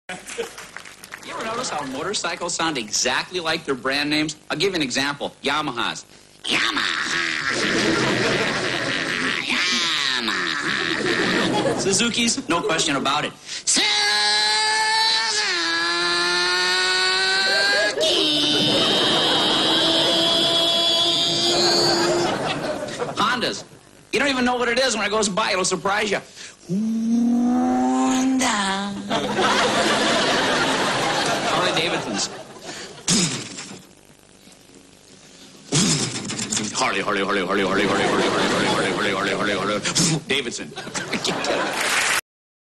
You ever notice how motorcycles sound exactly like their brand names? I'll give you an example. Yamaha's. Yamaha. Yamaha. Suzuki's, no question about it. Suzuki. Honda's. You don't even know what it is when it goes by. It'll surprise you. Honda. Harley Davidson's. Harley Davidson.